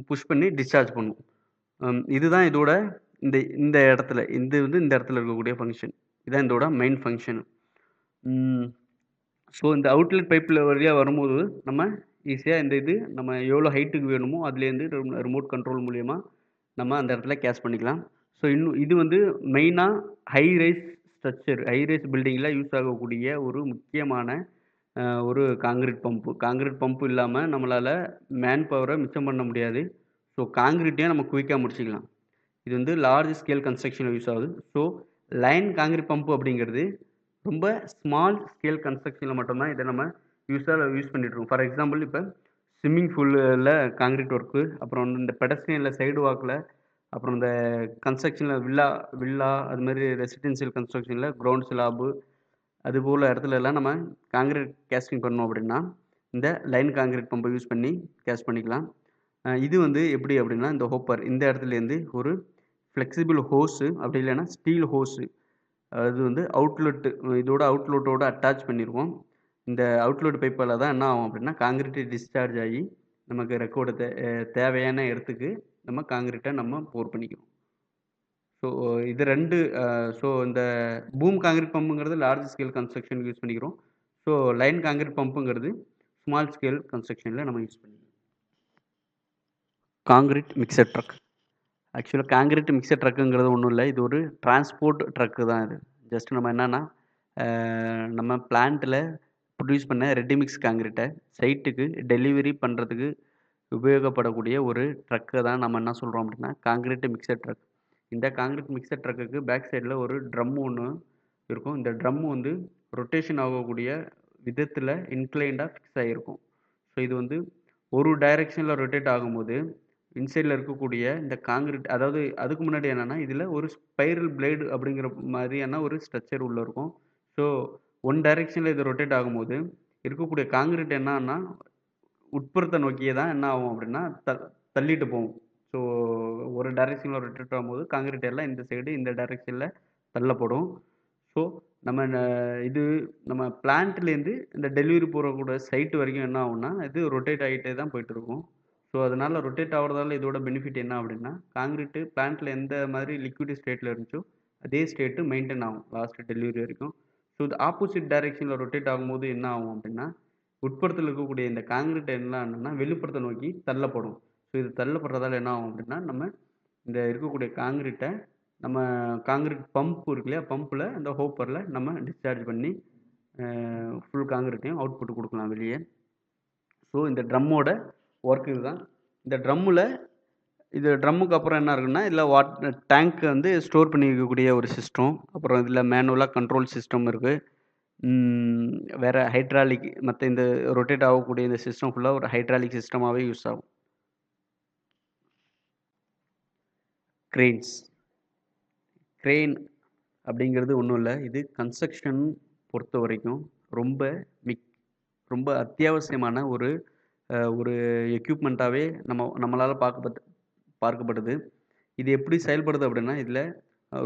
புஷ் பண்ணி டிஸ்சார்ஜ் பண்ணும். இதுதான் இதோட இந்த இடத்துல இந்த இடத்துல இருக்கக்கூடிய ஃபங்க்ஷன். இதுதான் இதோட மெயின் ஃபங்க்ஷன். ஸோ இந்த அவுட்லெட் பைப்பில் வழியாக வரும்போது நம்ம ஈஸியாக நம்ம எவ்வளோ ஹைட்டுக்கு வேணுமோ அதுலேருந்து ரிமோட் கண்ட்ரோல் மூலயமா நம்ம அந்த இடத்துல கேஷ் பண்ணிக்கலாம். ஸோ இது வந்து மெயினாக high rise structure, high rise பில்டிங்கில் யூஸ் ஆகக்கூடிய ஒரு முக்கியமான ஒரு காங்கிரீட் பம்பு இல்லாமல் நம்மளால் மேன் பவரை மிச்சம் பண்ண முடியாது. ஸோ காங்கிரீட்டையும் நம்ம குயிக்காக முடிச்சிக்கலாம். இது வந்து லார்ஜ் ஸ்கேல் கன்ஸ்ட்ரக்ஷனில் யூஸ் ஆகுது. ஸோ லைன் காங்கிரீட் பம்ப் அப்படிங்கிறது ரொம்ப ஸ்மால் ஸ்கேல் கன்ஸ்ட்ரக்ஷனில் மட்டும்தான் இதை நம்ம யூஸ் பண்ணிட்டு இருக்கோம். ஃபார் எக்ஸாம்பிள் இப்போ ஸ்விம்மிங் பூலில் காங்கிரீட் ஒர்க்கு, அப்புறம் வந்து இந்த பெடஸ்ட்ரியனில் சைடு வாக்கில், அப்புறம் இந்த கன்ஸ்ட்ரக்ஷனில் வில்லா அது மாதிரி ரெசிடென்சியல் கன்ஸ்ட்ரக்ஷனில் கிரவுண்ட் ஸ்லாபு அது போல் இடத்துல எல்லாம் நம்ம காங்கிரீட் கேஸ்டிங் பண்ணோம் அப்படின்னா இந்த லைன் காங்கிரீட் பம்பை யூஸ் பண்ணி கேஸ்ட் பண்ணிக்கலாம். இது வந்து எப்படி அப்படின்னா இந்த ஹோப்பர் இந்த இடத்துலேருந்து ஒரு ஃப்ளெக்சிபிள் ஹோஸு அப்படி இல்லைன்னா ஸ்டீல் ஹோஸு அது வந்து அவுட்லெட்டு இதோட அவுட்லெட்டோட அட்டாச் பண்ணியிருக்கோம். இந்த அவுட்லெட் பைப்பால் தான் என்ன ஆகும் அப்படின்னா காங்கிரீட்டு டிஸ்சார்ஜ் ஆகி நமக்கு ரெக்கோர்டு தேவையான இடத்துக்கு நம்ம காங்கிரீட்டை நம்ம போர் பண்ணிக்கிறோம். ஸோ இது 2 ஸோ இந்த பூம் காங்கிரீட் பம்புங்கிறது லார்ஜ் ஸ்கேல் கன்ஸ்ட்ரக்ஷனுக்கு யூஸ் பண்ணிக்கிறோம். ஸோ லைன் காங்கிரீட் பம்புங்கிறது ஸ்மால் ஸ்கேல் கன்ஸ்ட்ரக்ஷனில் நம்ம யூஸ் பண்ணிக்கிறோம். Concrete mixer truck. ஆக்சுவலாக காங்கிரீட் மிக்சர் ட்ரக்குங்கிறது ஒன்றும் இல்லை, இது ஒரு டிரான்ஸ்போர்ட் ட்ரக்கு தான். இது ஜஸ்ட் நம்ம என்னென்னா நம்ம பிளான்ட்டில் ப்ரொடியூஸ் பண்ண ரெடிமிக்ஸ் காங்கிரீட்டை சைட்டுக்கு டெலிவரி பண்ணுறதுக்கு உபயோகப்படக்கூடிய ஒரு ட்ரக்கை தான் நம்ம என்ன சொல்கிறோம் அப்படின்னா காங்கிரீட் மிக்சர் ட்ரக். இந்த காங்கிரீட் மிக்சர் ட்ரக்குக்கு பேக் சைடில் ஒரு ட்ரம் ஒன்று இருக்கும். இந்த ட்ரம் வந்து ரொட்டேஷன் ஆகக்கூடிய விதத்தில் இன்க்ளைண்டாக ஃபிக்ஸ் ஆகிருக்கும். ஸோ இது வந்து ஒரு டைரெக்ஷனில் ரொட்டேட் ஆகும்போது இன்சைடில் இருக்கக்கூடிய இந்த காங்கிரீட், அதாவது அதுக்கு முன்னாடி என்னென்னா இதில் ஒரு ஸ்பைரல் பிளேடு அப்படிங்கிற மாதிரியான ஒரு ஸ்ட்ரக்சர் உள்ளே இருக்கும். ஸோ ஒன் டைரெக்ஷனில் இது ரொட்டேட் ஆகும்போது இருக்கக்கூடிய காங்கிரீட் என்னன்னா உட்புறத்தை நோக்கியே தான் என்ன ஆகும் அப்படின்னா தள்ளிட்டு போகும். ஸோ ஒரு டைரெக்ஷனில் ரொட்டேட் ஆகும்போது காங்கிரீட் எல்லாம் இந்த சைடு இந்த டைரெக்ஷனில் தள்ளப்படும். ஸோ நம்ம இது நம்ம பிளான்ட்லேருந்து இந்த டெலிவரி போகக்கூடிய சைட்டு வரைக்கும் என்ன ஆகும்னா இது ரொட்டேட் ஆகிட்டே தான் போயிட்டு இருக்கும். ஸோ அதனால் ரொட்டேட் ஆகிறதால இதோட பெனிஃபிட் என்ன அப்படின்னா காங்கிரீட்டு பிளான்ட்டில் எந்த மாதிரி லிக்விட் ஸ்டேட்டில் இருந்துச்சோ அதே ஸ்டேட்டு மெயின்டைன் ஆகும் லாஸ்ட் டெலிவரி வரைக்கும். ஸோ இது ஆப்போசிட் டைரெக்ஷனில் ரொட்டேட் ஆகும்போது என்ன ஆகும் அப்படின்னா உட்புறத்தில் இருக்கக்கூடிய இந்த காங்கிரீட் என்னன்னா வெளிப்புறத்தை நோக்கி தள்ளப்படும். ஸோ இது தள்ளப்படுறதால என்ன ஆகும் அப்படின்னா நம்ம இந்த இருக்கக்கூடிய காங்கிரீட்டை நம்ம காங்கிரீட் பம்ப் இருக்கு இல்லையா, பம்பில் இந்த ஹோப்பரில் நம்ம டிஸ்சார்ஜ் பண்ணி ஃபுல் காங்கிரீட்டையும் அவுட்புட் கொடுக்கலாம் வெளியே. ஸோ இந்த ட்ரம்மோட ஒர்க் இதுதான். இந்த ட்ரம்முக்கு அப்புறம் என்ன இருக்குன்னா இதில் டேங்க் வந்து ஸ்டோர் பண்ணி வைக்கக்கூடிய ஒரு சிஸ்டம், அப்புறம் இதில் மேனுவலாக கண்ட்ரோல் சிஸ்டம் இருக்குது. வேறு ஹைட்ராலிக் மற்ற இந்த ரொட்டேட் ஆகக்கூடிய இந்த சிஸ்டம் ஃபுல்லாக ஒரு ஹைட்ராலிக் சிஸ்டமாகவே யூஸ் ஆகும். கிரெயின் அப்படிங்கிறது ஒன்றும் இல்லை, இது கன்ஸ்ட்ரக்ஷன் பொறுத்த வரைக்கும் ரொம்ப அத்தியாவசியமான ஒரு எக்யூப்மெண்ட்டாகவே நம்மளால் பார்க்கப்படுது. இது எப்படி செயல்படுது அப்படின்னா இதில்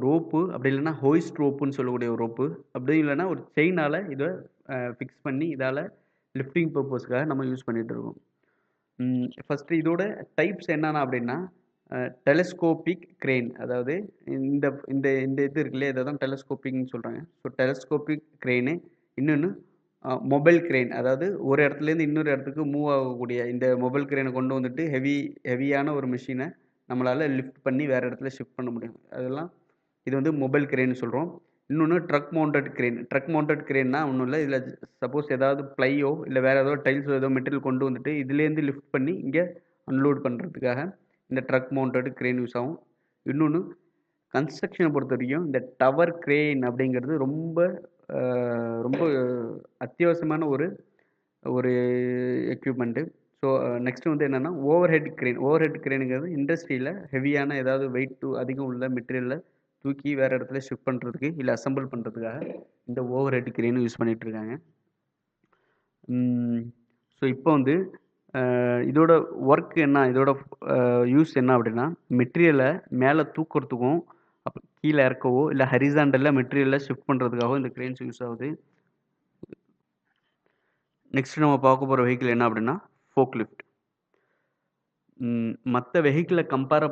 ரோப்பு அப்படி இல்லைன்னா ஹோயிஸ்ட் ரோப்புன்னு சொல்லக்கூடிய ஒரு ரோப்பு, அப்படி இல்லைன்னா ஒரு செயினால் இதை ஃபிக்ஸ் பண்ணி இதால் லிஃப்டிங் பர்பஸ்க்காக நம்ம யூஸ் பண்ணிகிட்டு இருக்கோம். ஃபஸ்ட்டு இதோட டைப்ஸ் என்னென்ன அப்படின்னா டெலஸ்கோபிக் கிரெயின், அதாவது இந்த இந்த இந்த இது இருக்குல்ல இதை தான் டெலஸ்கோப்பிக்னு சொல்கிறாங்க. So telescopic grain. இன்னொன்று மொபைல் கிரெயின், அதாவது ஒரு இடத்துலேருந்து இன்னொரு இடத்துக்கு மூவ் ஆகக்கூடிய இந்த மொபைல் கிரெயினை கொண்டு வந்துட்டு ஹெவியான ஒரு மிஷினை நம்மளால் லிஃப்ட் பண்ணி வேறு இடத்துல ஷிஃப்ட் பண்ண முடியும். அதெல்லாம் இது வந்து மொபைல் கிரெயின் சொல்கிறோம். இன்னொன்று ட்ரக் மவுண்டட் கிரெயின்னா ஒன்றும் இல்லை, இதில் சப்போஸ் ஏதாவது ப்ளையோ இல்லை வேறு ஏதோ டைல்ஸோ ஏதோ மெட்டீரியல் கொண்டு வந்துட்டு இதுலேருந்து லிஃப்ட் பண்ணி இங்கே அன்லோட் பண்ணுறதுக்காக இந்த ட்ரக் மவுண்டட் கிரெயின் யூஸ் ஆகும். இன்னொன்று கன்ஸ்ட்ரக்ஷனை பொறுத்த வரைக்கும் இந்த டவர் கிரெயின் அப்படிங்கிறது ரொம்ப அத்தியாவசியமான ஒரு எக்யூப்மெண்ட்டு. ஸோ நெக்ஸ்ட்டு வந்து என்னென்னா ஓவர் ஹெட் கிரெயினுங்கிறது இண்டஸ்ட்ரியில் ஹெவியான ஏதாவது வெயிட் அதிகம் உள்ள மெட்டீரியலை தூக்கி வேறு இடத்துல ஷிஃப்ட் பண்ணுறதுக்கு இல்லை அசம்பிள் பண்ணுறதுக்காக இந்த ஓவர் ஹெட் கிரெயினும் யூஸ் பண்ணிகிட்ருக்காங்க. ஸோ இப்போ வந்து இதோட ஒர்க் என்ன, இதோட யூஸ் என்ன அப்படின்னா மெட்டீரியலை மேலே தூக்கிறதுக்கும் அப்போ கீழே இறக்கவோ இல்லை ஹரிசாண்டலில் மெட்டீரியலை ஷிஃப்ட் பண்ணுறதுக்காகவும் இந்த கிரெயின்ஸ் யூஸ் ஆகுது. நெக்ஸ்ட் நம்ம பார்க்க போகிற வெஹிக்கிள் என்ன அப்படின்னா ஃபோக் லிஃப்ட். மற்ற வெஹிக்கிளை கம்பேர்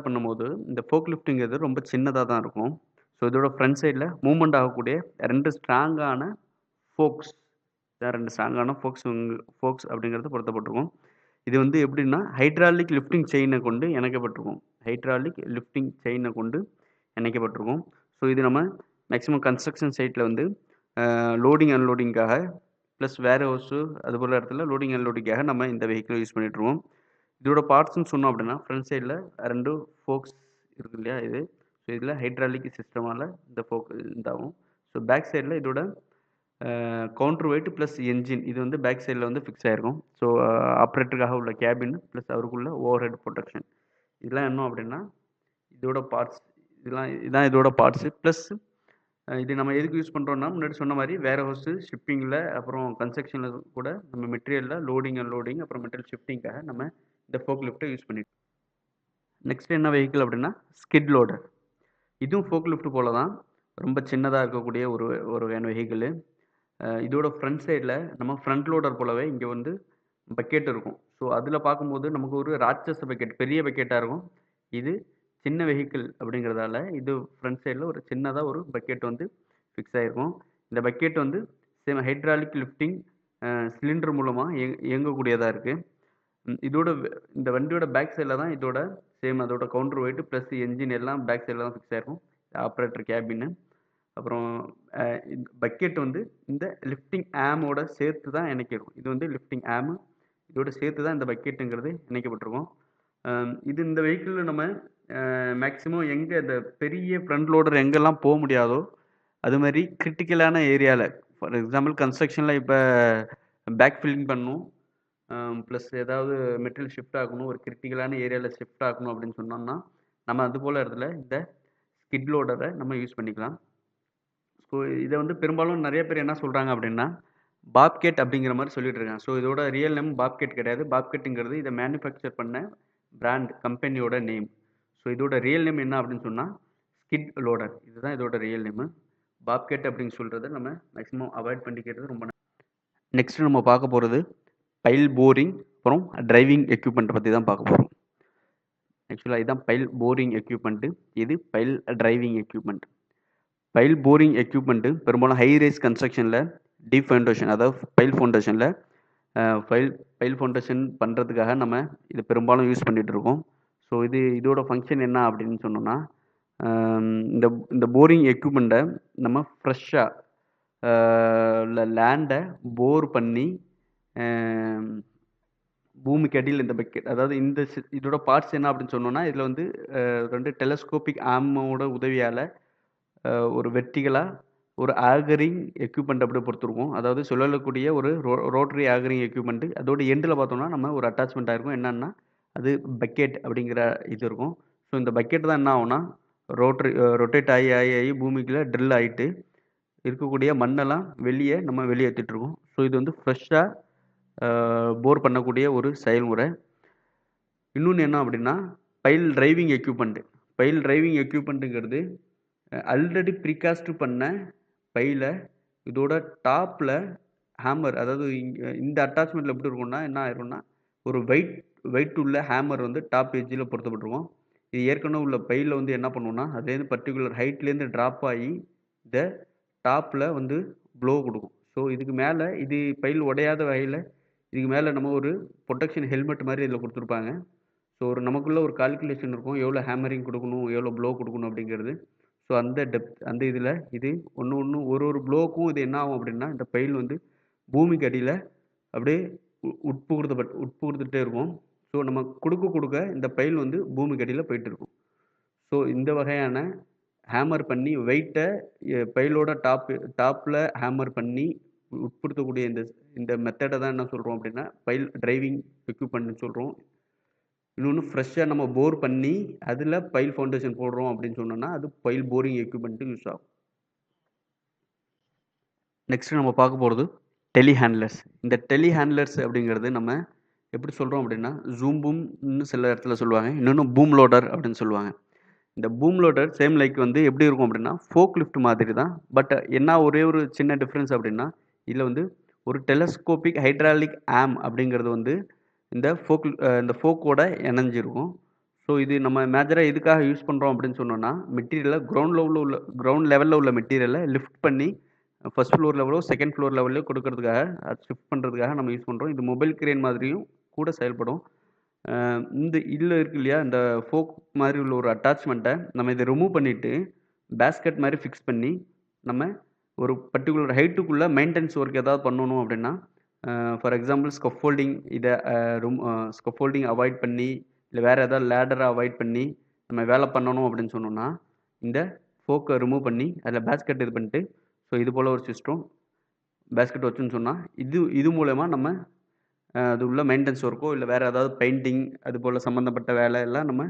பண்ணும்போது இந்த ஃபோக் லிஃப்ட்டுங்கிறது ரொம்ப சின்னதாக தான் இருக்கும். ஸோ இதோட ஃப்ரண்ட் சைடில் மூவ்மெண்ட் ஆகக்கூடிய ரெண்டு ஸ்ட்ராங்கான ஃபோக்ஸ் அப்படிங்கிறது பொருத்தப்பட்டிருக்கும். இது வந்து எப்படின்னா ஹைட்ராலிக் லிஃப்டிங் செயினை கொண்டு இணைக்கப்பட்டிருக்கும். ஸோ இது நம்ம மேக்ஸிமம் கன்ஸ்ட்ரக்ஷன் சைட்டில் வந்து லோடிங் அன்லோடிங்காக ப்ளஸ் வேர் ஹவுஸு அதுபோல் இடத்துல லோடிங் அன்லோடிங்காக நம்ம இந்த வெஹிக்கிளை யூஸ் பண்ணிகிட்ருக்கோம். இதோட பார்ட்ஸ்ன்னு சொன்னோம் அப்படின்னா ஃப்ரண்ட் சைடில் 2 ஃபோக்ஸ் இருக்கு இல்லையா இது. ஸோ இதில் ஹைட்ராலிக் சிஸ்டமால் இந்த ஃபோக் இதாகும். ஸோ பேக் சைடில் இதோட கவுண்டர் வெயிட் ப்ளஸ் என்ஜின் இது வந்து பேக் சைடில் வந்து ஃபிக்ஸ் ஆகிருக்கும். ஸோ ஆப்ரேட்டருக்காக உள்ள கேபின் ப்ளஸ் அவருக்குள்ள ஓவர் ஹெட் ப்ரொடெக்ஷன் இதெல்லாம் என்ன அப்படின்னா இதோட பார்ட்ஸ். இதுதான் இதோட பார்ட்ஸு. ப்ளஸ் இது நம்ம எதுக்கு யூஸ் பண்ணுறோம்னா முன்னாடி சொன்ன மாதிரி வேர் ஹவுஸு ஷிப்பிங்கில் அப்புறம் கன்ஸ்ட்ரக்ஷனில் கூட நம்ம மெட்டீரியலில் லோடிங் அன்லோடிங் அப்புறம் மெட்டீரியல் ஷிஃப்டிங்காக நம்ம இந்த ஃபோக் லிஃப்ட்டை யூஸ் பண்ணிட்டோம். நெக்ஸ்ட் என்ன வெஹிக்கிள் அப்படின்னா ஸ்கிட் லோடர். இதுவும் ஃபோக் லிஃப்ட் போல தான் ரொம்ப சின்னதாக இருக்கக்கூடிய ஒரு ஒரு வகையான வெஹிக்கிள். இதோட ஃப்ரண்ட் சைடில் நம்ம ஃப்ரண்ட் லோடர் போலவே இங்கே வந்து பக்கெட் இருக்கும். ஸோ அதில் பார்க்கும்போது நமக்கு ஒரு ராட்சஸ் பக்கெட் பெரிய பக்கெட்டாக இருக்கும். இது சின்ன வெஹிக்கிள் அப்படிங்கிறதால இது ஃப்ரண்ட் சைடில் ஒரு சின்னதாக ஒரு பக்கெட் வந்து ஃபிக்ஸ் ஆகிருக்கும். இந்த பக்கெட் வந்து சேம் ஹைட்ராலிக் லிஃப்டிங் சிலிண்டர் மூலமாக இயங்கக்கூடியதாக இருக்குது. இதோட இந்த வண்டியோட பேக் சைடில் தான் இதோட சேம் அதோட கவுண்டர் வெயிட் ப்ளஸ் என்ஜின் எல்லாம் பேக் சைடில் தான் ஃபிக்ஸ் ஆகிருக்கும். ஆப்ரேட்டர் கேபின்னு அப்புறம் பக்கெட் வந்து இந்த லிஃப்டிங் ஆமோட சேர்த்து தான் இணைக்கிருக்கும். இது வந்து லிஃப்டிங் ஆமு இதோட சேர்த்து தான் இந்த பக்கெட்டுங்கிறது இணைக்கப்பட்டிருக்கும். இது இந்த வெஹிக்கிளில் நம்ம மேக்ஸிமம் எங்கே இந்த பெரிய ஃப்ரண்ட் லோடர் எங்கெல்லாம் போக முடியாதோ அது மாதிரி கிரிட்டிக்கலான ஏரியாவில் ஃபார் எக்ஸாம்பிள் கன்ஸ்ட்ரக்ஷனில் இப்போ பேக் ஃபில்லிங் பண்ணணும் ப்ளஸ் ஏதாவது மெட்டீரியல் ஷிஃப்ட் ஆகணும் ஒரு கிரிட்டிக்கலான ஏரியாவில் ஷிஃப்ட் ஆகணும் அப்படின்னு சொன்னோம்னா நம்ம அது போல் இடத்துல இந்த ஸ்கிட் லோடரை நம்ம யூஸ் பண்ணிக்கலாம். ஸோ இதை வந்து பெரும்பாலும் நிறைய பேர் என்ன சொல்கிறாங்க அப்படின்னா பாப்கெட் அப்படிங்கிற மாதிரி சொல்லிட்டு இருக்காங்க. ஸோ இதோட ரியல் நேம் பாப்கெட் கிடையாது. பாப்கெட்டுங்கிறது இதை மேனுஃபேக்சர் பண்ண பிராண்ட் கம்பெனியோட நேம். ஸோ இதோட ரியல் நேம் என்ன அப்படின்னு சொன்னால் ஸ்கிட் லோடர். இதுதான் இதோட ரியல் நேமு. பாப்கெட் அப்படின்னு சொல்கிறத நம்ம மேக்ஸிமம் அவாய்ட் பண்ணிக்கிறது ரொம்ப. நெக்ஸ்ட் நம்ம பார்க்க போகிறது பைல் போரிங் அப்புறம் டிரைவிங் எக்யூப்மெண்ட் பற்றி தான் பார்க்க போகிறோம். ஆக்சுவலாக இதுதான் பைல் போரிங் எக்யூப்மெண்ட்டு. இது file driving equipment. File boring equipment பெரும்பாலும் ஹை ரைஸ் கன்ஸ்ட்ரக்ஷனில் டீப் ஃபவுண்டேஷன் அதாவது பைல் ஃபவுண்டேஷனில் பைல் ஃபவுண்டேஷன் பண்ணுறதுக்காக நம்ம இது பெரும்பாலும் யூஸ் பண்ணிகிட்டு இருக்கோம். ஸோ இதோட ஃபங்க்ஷன் என்ன அப்படின்னு சொன்னோன்னா இந்த இந்த போரிங் எக்யூப்மெண்ட்டை நம்ம ஃப்ரெஷ்ஷாக லேண்டை போர் பண்ணி பூமிக்கு அடியில் இந்த பக்கெட் அதாவது இதோட பார்ட்ஸ் என்ன அப்படின்னு சொன்னோன்னா இதில் வந்து 2 டெலஸ்கோபிக் ஆமோட உதவியால் ஒரு வெர்டிகலாக ஒரு ஆகரிங் எக்யூப்மெண்ட் அப்படி பொறுத்திருக்கும். அதாவது சொல்லக்கூடிய ஒரு ரோட்டரி ஆகரிங் எக்யூப்மெண்ட்டு. அதோட எண்டில் பார்த்தோம்னா நம்ம ஒரு அட்டாச்மெண்ட் ஆகிருக்கும். என்னென்னா அது பக்கெட் அப்படிங்கிற இது இருக்கும். ஸோ இந்த பக்கெட் தான் என்ன ஆகும்னா ரொட்டேட் ஆகி பூமிக்குள்ளே ட்ரில் ஆகிட்டு இருக்கக்கூடிய மண்ணெல்லாம் நம்ம வெளியேற்றிட்டு இருக்கோம். ஸோ இது வந்து ஃப்ரெஷ்ஷாக போர் பண்ணக்கூடிய ஒரு செயல்முறை. இன்னொன்று என்ன அப்படின்னா pile driving equipment. Pile driving எக்யூப்மெண்ட்டுங்கிறது ஆல்ரெடி ப்ரீகாஸ்ட் பண்ண பைல இதோட டாப்பில் ஹேமர் அதாவது இந்த அட்டாச்மெண்ட்டில் எப்படி இருக்கும்னா என்ன ஆயிரும்னா ஒரு வெயிட் உள்ள ஹேமர் வந்து டாப் எஜ்ஜில் பொருத்தப்பட்டிருக்கும். இது ஏற்கனவே உள்ள பையில் வந்து என்ன பண்ணுவோம்னா அதுலேருந்து பர்டிகுலர் ஹைட்லேருந்து ட்ராப் ஆகி இந்த டாப்பில் வந்து ப்ளோ கொடுக்கும். ஸோ இதுக்கு மேலே இது பைல் உடையாத வகையில் இதுக்கு மேலே நம்ம ஒரு ப்ரொடெக்ஷன் ஹெல்மெட் மாதிரி இதில் கொடுத்துருப்பாங்க. ஸோ நமக்குள்ள ஒரு கால்குலேஷன் இருக்கும் எவ்வளோ ஹேமரிங் கொடுக்கணும் எவ்வளோ ப்ளோ கொடுக்கணும் அப்படிங்கிறது. ஸோ அந்த டெப்த் அந்த இதில் இது ஒன்று ஒரு ப்ளோக்கும் இது என்ன ஆகும் அப்படின்னா இந்த பைல் வந்து பூமிக்கு அடியில் அப்படியே உட்புகுடுத்துட்டே இருக்கும். ஸோ நம்ம கொடுக்க இந்த பைல் வந்து பூமிக்கு அடியில் போயிட்டு இருக்கும். ஸோ இந்த வகையான ஹேமர் பண்ணி வெயிட்டை பைலோட டாப்பில் ஹேமர் பண்ணி உட்படுத்தக்கூடிய இந்த மெத்தடை தான் என்ன சொல்கிறோம் அப்படின்னா பைல் டிரைவிங் எக்யூப்மெண்ட்னு சொல்கிறோம். இன்னொன்று ஃப்ரெஷ்ஷாக நம்ம போர் பண்ணி அதில் பைல் ஃபவுண்டேஷன் போடுறோம் அப்படின்னு சொன்னோன்னா அது பைல் போரிங் எக்யூப்மெண்ட்டு யூஸ் ஆகும். நெக்ஸ்ட் நம்ம பார்க்க போகிறது டெலிஹேண்ட்லர்ஸ். இந்த டெலிஹேண்ட்லர்ஸ் அப்படிங்கிறது நம்ம எப்படி சொல்கிறோம் அப்படின்னா ஜூம்பூம்னு சில இடத்துல சொல்லுவாங்க. இன்னொன்று பூம் லோடர் அப்படின்னு சொல்லுவாங்க. இந்த பூம் லோடர் சேம் லைக் வந்து எப்படி இருக்கும் அப்படின்னா ஃபோக் லிஃப்ட் மாதிரி தான். பட் என்ன ஒரே ஒரு சின்ன டிஃப்ரென்ஸ் அப்படின்னா இதில் வந்து ஒரு டெலஸ்கோபிக் ஹைட்ராலிக் ஆம் அப்படிங்கிறது வந்து இந்த ஃபோக்கோட இணைஞ்சிருக்கும். ஸோ இது நம்ம மேஜராக எதுக்காக யூஸ் பண்ணுறோம் அப்படின்னு சொன்னோன்னா மெட்டீரியலை கிரவுண்ட் லெவலில் உள்ள மெட்டீரியலை லிஃப்ட் பண்ணி ஃபர்ஸ்ட் ஃப்ளோர் லெவலோ செகண்ட் ஃப்ளோர் லெவலையோ கொடுக்கறதுக்காக ஷிஃப்ட் பண்ணுறதுக்காக நம்ம யூஸ் பண்ணுறோம். இது மொபைல் கிரேன் மாதிரியும் கூட செயல்படும். இந்த இதில் இருக்கு இல்லையா இந்த ஃபோக் மாதிரி உள்ள ஒரு அட்டாச்மெண்ட்டை நம்ம இதை ரிமூவ் பண்ணிவிட்டு பேஸ்கெட் மாதிரி ஃபிக்ஸ் பண்ணி நம்ம ஒரு பர்டிகுலர் ஹைட்டுக்குள்ளே மெயின்டெனன்ஸ் ஒர்க் ஏதாவது பண்ணணும் அப்படின்னா ஃபார் எக்ஸாம்பிள் ஸ்கஃபோல்டிங் அவாய்ட் பண்ணி இல்லை வேறு ஏதாவது லேடரை அவாய்ட் பண்ணி நம்ம வேலை பண்ணணும் அப்படின்னு சொன்னோம்னா இந்த ஃபோக்கை ரிமூவ் பண்ணி அதில் பேஸ்கெட் இது பண்ணிட்டு ஸோ இது போல் ஒரு சிஸ்டம் பேஸ்கெட் வச்சுன்னு சொன்னால் இது மூலயமா நம்ம அது உள்ள மெயின்டெனன்ஸ் ஒர்க்கோ இல்லை வேறு ஏதாவது பெயிண்டிங் அது போல் சம்மந்தப்பட்ட வேலை எல்லாம் நம்ம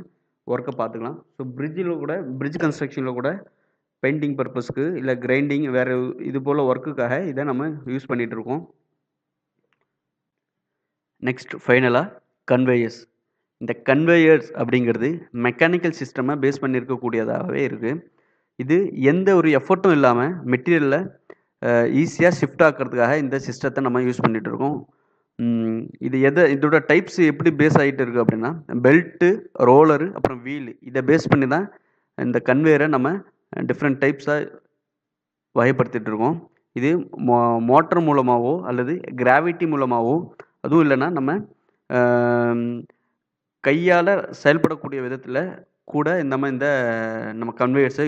ஒர்க்கை பார்த்துக்கலாம். ஸோ பிரிட்ஜ் கன்ஸ்ட்ரக்ஷனில் கூட பெயிண்டிங் பர்பஸ்க்கு இல்லை கிரைண்டிங் வேறு இது போல் ஒர்க்குக்காக இதை நம்ம யூஸ் பண்ணிகிட்ருக்கோம். நெக்ஸ்ட் ஃபைனலாக கன்வேயர்ஸ். இந்த கன்வேயர்ஸ் அப்படிங்கிறது மெக்கானிக்கல் சிஸ்டமை பேஸ் பண்ணியிருக்கக்கூடியதாகவே இருக்குது. இது எந்த ஒரு எஃபர்ட்டும் இல்லாமல் மெட்டீரியலில் ஈஸியாக ஷிஃப்ட் ஆக்கிறதுக்காக இந்த சிஸ்டத்தை நம்ம யூஸ் பண்ணிகிட்டு இருக்கோம். இது இதோட டைப்ஸ் எப்படி பேஸ் ஆகிட்டு இருக்குது அப்படின்னா பெல்ட்டு, ரோலரு, அப்புறம் வீலு இதை பேஸ் பண்ணி தான் இந்த கன்வேயரை நம்ம டிஃப்ரெண்ட் டைப்ஸாக வகைப்படுத்திட்டு இருக்கோம். இது மோட்டர் மூலமாகவோ அல்லது கிராவிட்டி மூலமாகவோ அதுவும் இல்லைன்னா நம்ம கையால் செயல்படக்கூடிய விதத்தில் கூட நம்ம கன்வேயர்ஸை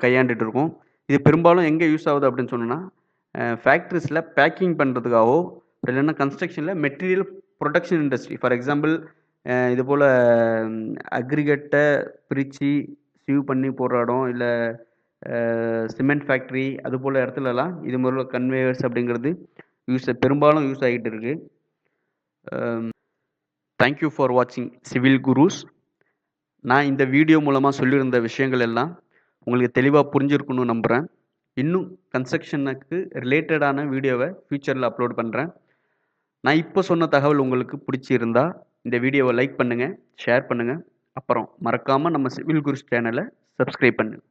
கையாண்டுட்டு இருக்கோம். இது பெரும்பாலும் எங்கே யூஸ் ஆகுது அப்படின்னு சொன்னோன்னா ஃபேக்ட்ரிஸில் பேக்கிங் பண்ணுறதுக்காகவோ இல்லைன்னா கன்ஸ்ட்ரக்ஷனில் material production industry for example இது போல் அக்ரிகேட்டை பிரித்து சீவ் பண்ணி போடுற இடம் இல்லை சிமெண்ட் ஃபேக்ட்ரி அது போல் இடத்துலலாம் இது மாதிரி கன்வேயர்ஸ் அப்படிங்கிறது பெரும்பாலும் யூஸ் ஆகிட்டு இருக்கு. தேங்க்யூ ஃபார் வாட்சிங் சிவில் குருஸ். நான் இந்த வீடியோ மூலமாக சொல்லியிருந்த விஷயங்கள் எல்லாம் உங்களுக்கு தெளிவாக புரிஞ்சிருக்குன்னு நம்புகிறேன். இன்னும் கன்ஸ்ட்ரக்ஷனுக்கு ரிலேட்டடான வீடியோவை ஃப்யூச்சரில் அப்லோட் பண்ணுறேன். நான் இப்போ சொன்ன தகவல் உங்களுக்கு பிடிச்சிருந்தா இந்த வீடியோவை லைக் பண்ணுங்கள், ஷேர் பண்ணுங்கள், அப்புறம் மறக்காமல் நம்ம சிவில் குருஸ் சேனலை சப்ஸ்கிரைப் பண்ணுங்கள்.